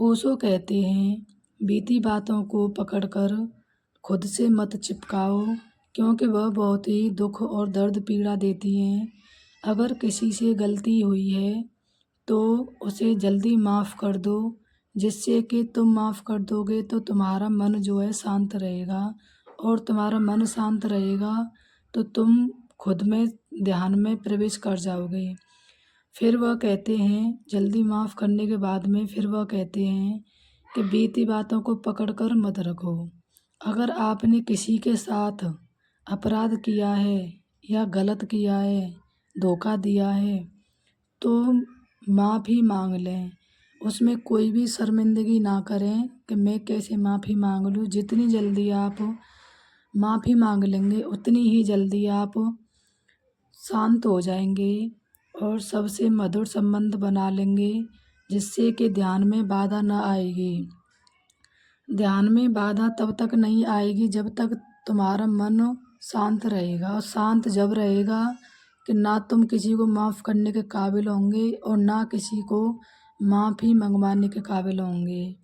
ओशो कहते हैं बीती बातों को पकड़कर खुद से मत चिपकाओ, क्योंकि वह बहुत ही दुख और दर्द पीड़ा देती हैं। अगर किसी से गलती हुई है तो उसे जल्दी माफ़ कर दो, जिससे कि तुम माफ़ कर दोगे तो तुम्हारा मन जो है शांत रहेगा, और तुम्हारा मन शांत रहेगा तो तुम खुद में ध्यान में प्रवेश कर जाओगे। फिर वह कहते हैं जल्दी माफ़ करने के बाद में फिर वह कहते हैं कि बीती बातों को पकड़ कर मत रखो। अगर आपने किसी के साथ अपराध किया है या गलत किया है, धोखा दिया है, तो माफ़ी मांग लें। उसमें कोई भी शर्मिंदगी ना करें कि मैं कैसे माफ़ी मांग लूँ। जितनी जल्दी आप माफ़ी मांग लेंगे उतनी ही जल्दी आप शांत हो जाएंगे और सबसे मधुर संबंध बना लेंगे, जिससे कि ध्यान में बाधा न आएगी। ध्यान में बाधा तब तक नहीं आएगी जब तक तुम्हारा मन शांत रहेगा, और शांत जब रहेगा कि ना तुम किसी को माफ़ करने के काबिल होंगे और ना किसी को माफ़ी मंगवाने के काबिल होंगे।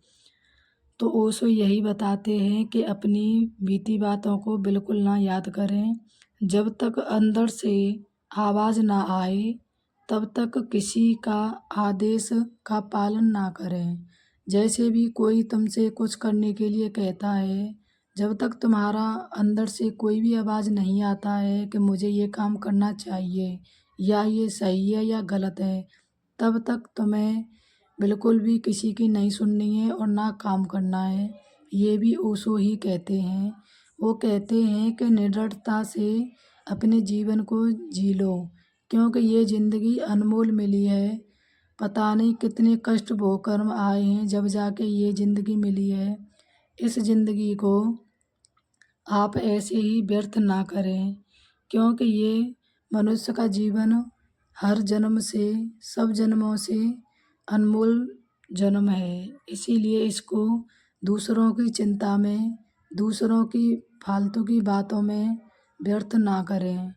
तो ओशो यही बताते हैं कि अपनी बीती बातों को बिल्कुल ना याद करें। जब तक अंदर से आवाज़ ना आए तब तक किसी का आदेश का पालन ना करें। जैसे भी कोई तुमसे कुछ करने के लिए कहता है, जब तक तुम्हारा अंदर से कोई भी आवाज़ नहीं आता है कि मुझे ये काम करना चाहिए या ये सही है या गलत है, तब तक तुम्हें बिल्कुल भी किसी की नहीं सुननी है और ना काम करना है। ये भी ओशो ही कहते हैं। वो कहते हैं कि निडरता से अपने जीवन को जी लो, क्योंकि ये ज़िंदगी अनमोल मिली है। पता नहीं कितने कष्ट भोगकर हम आए हैं जब जाके ये ज़िंदगी मिली है। इस ज़िंदगी को आप ऐसे ही व्यर्थ ना करें, क्योंकि ये मनुष्य का जीवन हर जन्म से सब जन्मों से अनमोल जन्म है। इसीलिए इसको दूसरों की चिंता में, दूसरों की फालतू की बातों में व्यर्थ ना करें।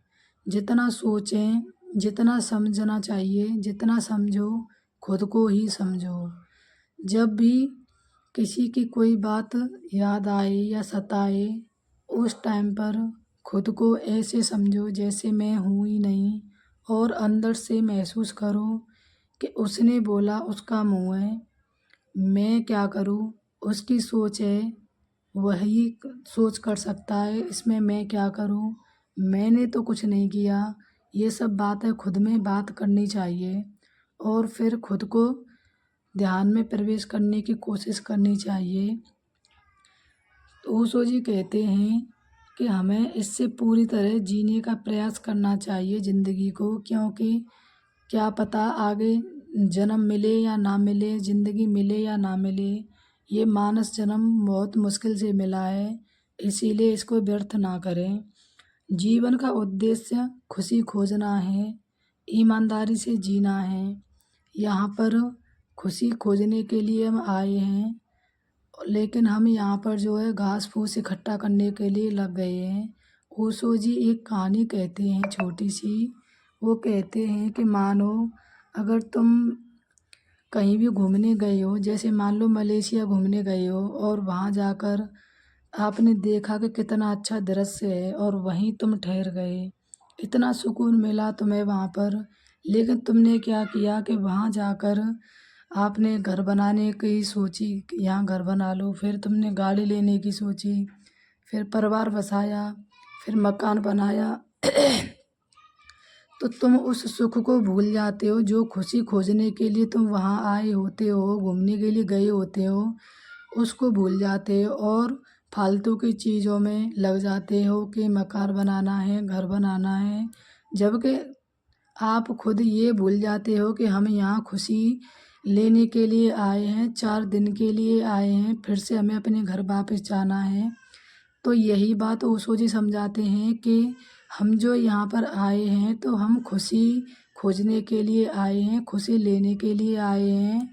जितना सोचें, जितना समझना चाहिए, जितना समझो खुद को ही समझो। जब भी किसी की कोई बात याद आए या सताए, उस टाइम पर खुद को ऐसे समझो जैसे मैं हूँ ही नहीं, और अंदर से महसूस करो कि उसने बोला उसका मुँह है, मैं क्या करूँ, उसकी सोच है, वही सोच कर सकता है, इसमें मैं क्या करूँ, मैंने तो कुछ नहीं किया। ये सब बातें खुद में बात करनी चाहिए और फिर खुद को ध्यान में प्रवेश करने की कोशिश करनी चाहिए। तो ओशो जी कहते हैं कि हमें इससे पूरी तरह जीने का प्रयास करना चाहिए ज़िंदगी को, क्योंकि क्या पता आगे जन्म मिले या ना मिले, ज़िंदगी मिले या ना मिले। ये मानस जन्म बहुत मुश्किल से मिला है, इसीलिए इसको व्यर्थ ना करें। जीवन का उद्देश्य खुशी खोजना है, ईमानदारी से जीना है। यहाँ पर खुशी खोजने के लिए हम आए हैं, लेकिन हम यहाँ पर जो है घास फूस इकट्ठा करने के लिए लग गए हैं। ओशो जी एक कहानी कहते हैं छोटी सी। वो कहते हैं कि मानो अगर तुम कहीं भी घूमने गए हो, जैसे मान लो मलेशिया घूमने गए हो, और वहाँ जाकर आपने देखा कि कितना अच्छा दृश्य है और वहीं तुम ठहर गए, इतना सुकून मिला तुम्हें वहाँ पर। लेकिन तुमने क्या किया कि वहाँ जाकर आपने घर बनाने की सोची कि यहाँ घर बना लो, फिर तुमने गाड़ी लेने की सोची, फिर परिवार बसाया, फिर मकान बनाया। तो तुम उस सुख को भूल जाते हो जो खुशी खोजने के लिए तुम वहाँ आए होते हो, घूमने के लिए गए होते हो, उसको भूल जाते हो और फालतू की चीज़ों में लग जाते हो कि मकान बनाना है, घर बनाना है। जबकि आप खुद ये भूल जाते हो कि हम यहाँ खुशी लेने के लिए आए हैं, 4 दिन के लिए आए हैं, फिर से हमें अपने घर वापस जाना है। तो यही बात ओशो जी समझाते हैं कि हम जो यहाँ पर आए हैं तो हम खुशी खोजने के लिए आए हैं, खुशी लेने के लिए आए हैं।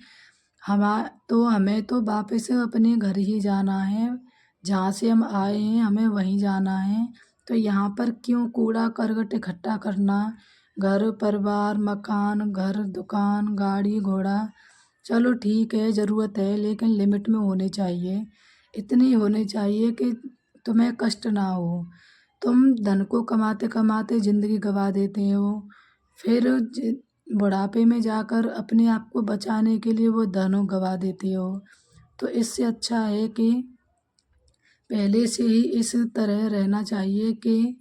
हमें तो वापस अपने घर ही जाना है, जहाँ से हम आए हैं हमें वहीं जाना है। तो यहाँ पर क्यों कूड़ा करकट इकट्ठा करना, घर परिवार मकान, घर दुकान गाड़ी घोड़ा चलो ठीक है, ज़रूरत है, लेकिन लिमिट में होनी चाहिए। इतनी होनी चाहिए कि तुम्हें कष्ट ना हो। तुम धन को कमाते-कमाते ज़िंदगी गँवा देते हो। फिर बुढ़ापे में जाकर अपने आप को बचाने के लिए वो धन गँवा देते हो। तो इससे अच्छा है कि पहले से ही इस तरह रहना चाहिए कि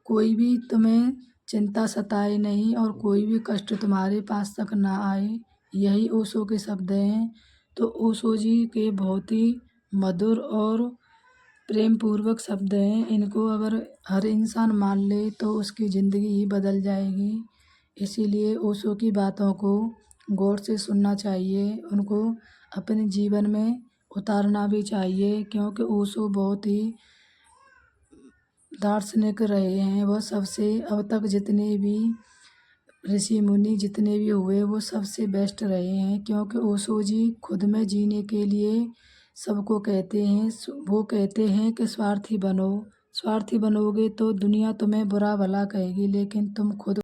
कोई भी तुम्हें चिंता सताए नहीं और कोई भी कष्ट तुम्हारे पास तक ना आए। यही ओशो के शब्द हैं। तो ओशो जी के बहुत ही मधुर और प्रेम पूर्वक शब्द हैं। इनको अगर हर इंसान मान ले तो उसकी ज़िंदगी ही बदल जाएगी। इसीलिए ओशो की बातों को गौर से सुनना चाहिए, उनको अपने जीवन में उतारना भी चाहिए, क्योंकि ओशो बहुत ही दार्शनिक रहे हैं। वह सबसे अब तक जितने भी ऋषि मुनि जितने भी हुए वो सबसे बेस्ट रहे हैं, क्योंकि ओशो जी खुद में जीने के लिए सबको कहते हैं, वो कहते हैं कि स्वार्थी बनो। स्वार्थी बनोगे तो दुनिया तुम्हें बुरा भला कहेगी, लेकिन तुम खुद